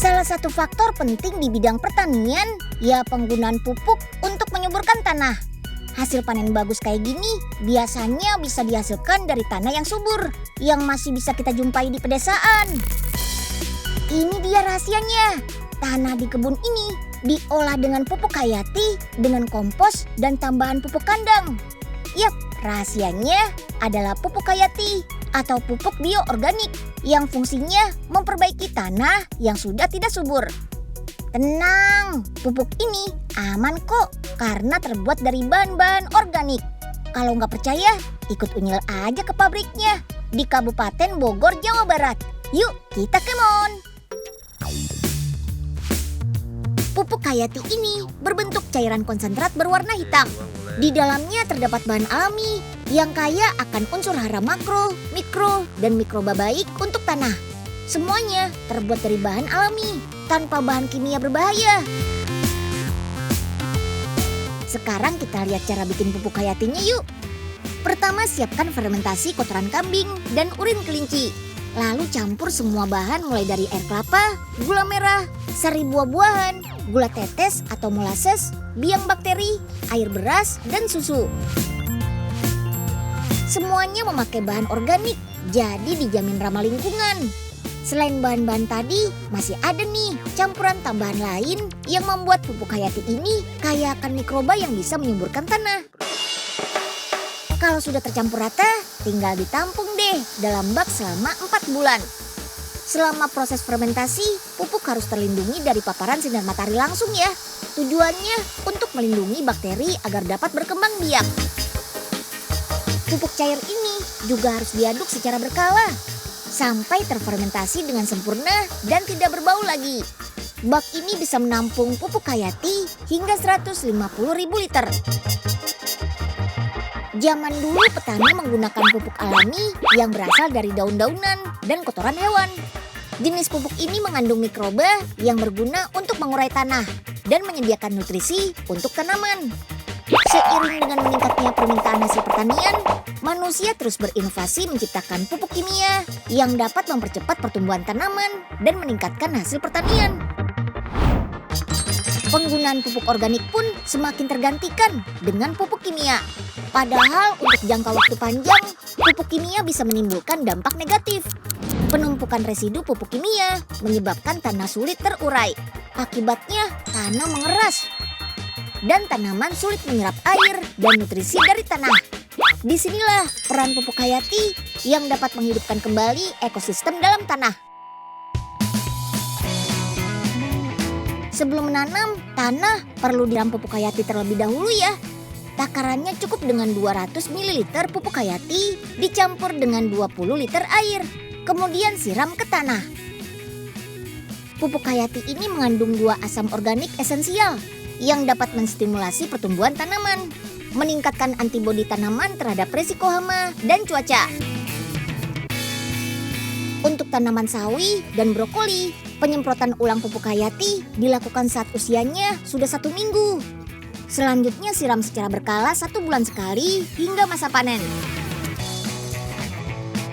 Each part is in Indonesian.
Salah satu faktor penting di bidang pertanian, ya penggunaan pupuk untuk menyuburkan tanah. Hasil panen bagus kayak gini biasanya bisa dihasilkan dari tanah yang subur, yang masih bisa kita jumpai di pedesaan. Ini dia rahasianya. Tanah di kebun ini diolah dengan pupuk hayati, dengan kompos dan tambahan pupuk kandang. Yap, rahasianya adalah pupuk hayati atau pupuk bioorganik yang fungsinya memperbaiki tanah yang sudah tidak subur. Tenang, pupuk ini aman kok karena terbuat dari bahan-bahan organik. Kalau nggak percaya, ikut Unyil aja ke pabriknya di Kabupaten Bogor, Jawa Barat. Yuk, kita kemon! Pupuk hayati ini berbentuk cairan konsentrat berwarna hitam. Di dalamnya terdapat bahan alami yang kaya akan unsur hara makro, mikro, dan mikroba baik untuk tanah. Semuanya terbuat dari bahan alami, tanpa bahan kimia berbahaya. Sekarang kita lihat cara bikin pupuk hayatinya yuk. Pertama, siapkan fermentasi kotoran kambing dan urin kelinci. Lalu campur semua bahan mulai dari air kelapa, gula merah, sari buah-buahan, gula tetes atau molasses, biang bakteri, air beras, dan susu. Semuanya memakai bahan organik, jadi dijamin ramah lingkungan. Selain bahan-bahan tadi, masih ada nih campuran tambahan lain yang membuat pupuk hayati ini kaya akan mikroba yang bisa menyuburkan tanah. Kalau sudah tercampur rata, tinggal ditampung deh dalam bak selama 4 bulan. Selama proses fermentasi, pupuk harus terlindungi dari paparan sinar matahari langsung ya. Tujuannya untuk melindungi bakteri agar dapat berkembang biak. Pupuk cair ini juga harus diaduk secara berkala sampai terfermentasi dengan sempurna dan tidak berbau lagi. Bak ini bisa menampung pupuk hayati hingga 150.000 liter. Zaman dulu petani menggunakan pupuk alami yang berasal dari daun-daunan dan kotoran hewan. Jenis pupuk ini mengandung mikroba yang berguna untuk mengurai tanah dan menyediakan nutrisi untuk tanaman. Seiring dengan meningkatnya permintaan hasil pertanian, manusia terus berinovasi menciptakan pupuk kimia yang dapat mempercepat pertumbuhan tanaman dan meningkatkan hasil pertanian. Penggunaan pupuk organik pun semakin tergantikan dengan pupuk kimia. Padahal untuk jangka waktu panjang, pupuk kimia bisa menimbulkan dampak negatif. Penumpukan residu pupuk kimia menyebabkan tanah sulit terurai. Akibatnya tanah mengeras dan tanaman sulit menyerap air dan nutrisi dari tanah. Disinilah peran pupuk hayati yang dapat menghidupkan kembali ekosistem dalam tanah. Sebelum menanam, tanah perlu disiram pupuk hayati terlebih dahulu ya. Takarannya cukup dengan 200 ml pupuk hayati dicampur dengan 20 liter air. Kemudian siram ke tanah. Pupuk hayati ini mengandung 2 asam organik esensial yang dapat menstimulasi pertumbuhan tanaman, meningkatkan antibodi tanaman terhadap risiko hama dan cuaca. Untuk tanaman sawi dan brokoli, penyemprotan ulang pupuk hayati dilakukan saat usianya sudah 1 minggu. Selanjutnya siram secara berkala 1 bulan sekali hingga masa panen.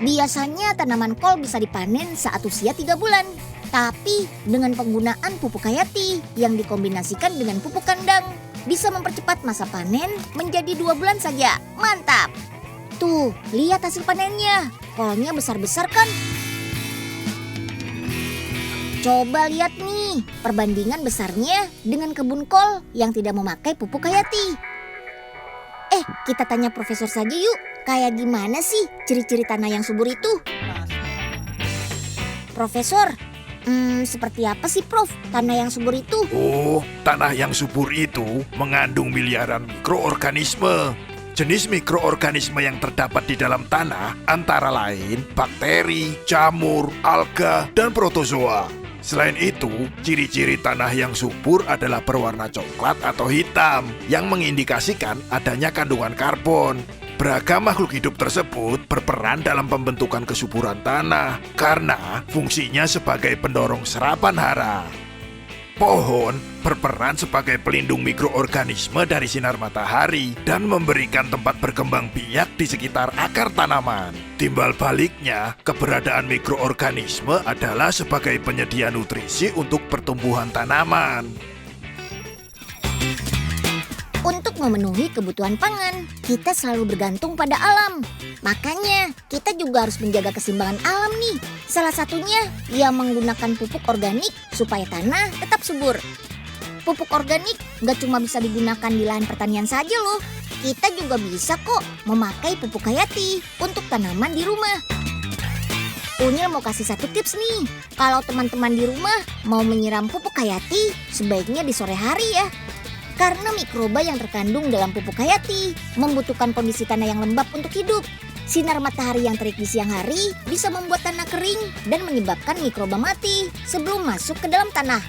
Biasanya tanaman kol bisa dipanen saat usia 3 bulan. Tapi dengan penggunaan pupuk hayati yang dikombinasikan dengan pupuk kandang bisa mempercepat masa panen menjadi 2 bulan saja. Mantap! Tuh, lihat hasil panennya. Kolnya besar-besar kan? Coba lihat nih perbandingan besarnya dengan kebun kol yang tidak memakai pupuk hayati. Kita tanya profesor saja yuk. Kayak gimana sih ciri-ciri tanah yang subur itu? Profesor, seperti apa sih Prof tanah yang subur itu? Oh, tanah yang subur itu mengandung miliaran mikroorganisme. Jenis mikroorganisme yang terdapat di dalam tanah antara lain bakteri, jamur, alga, dan protozoa. Selain itu, ciri-ciri tanah yang subur adalah berwarna coklat atau hitam yang mengindikasikan adanya kandungan karbon. Beragam makhluk hidup tersebut berperan dalam pembentukan kesuburan tanah karena fungsinya sebagai pendorong serapan hara. Pohon berperan sebagai pelindung mikroorganisme dari sinar matahari dan memberikan tempat berkembang biak di sekitar akar tanaman. Timbal baliknya, keberadaan mikroorganisme adalah sebagai penyedia nutrisi untuk pertumbuhan tanaman. Untuk memenuhi kebutuhan pangan, kita selalu bergantung pada alam. Makanya, kita juga harus menjaga keseimbangan alam nih. Salah satunya, ya menggunakan pupuk organik supaya tanah tetap subur. Pupuk organik nggak cuma bisa digunakan di lahan pertanian saja loh. Kita juga bisa kok memakai pupuk hayati untuk tanaman di rumah. Unyil mau kasih satu tips nih. Kalau teman-teman di rumah mau menyiram pupuk hayati, sebaiknya di sore hari ya. Karena mikroba yang terkandung dalam pupuk hayati membutuhkan kondisi tanah yang lembab untuk hidup. Sinar matahari yang terik di siang hari bisa membuat tanah kering dan menyebabkan mikroba mati sebelum masuk ke dalam tanah.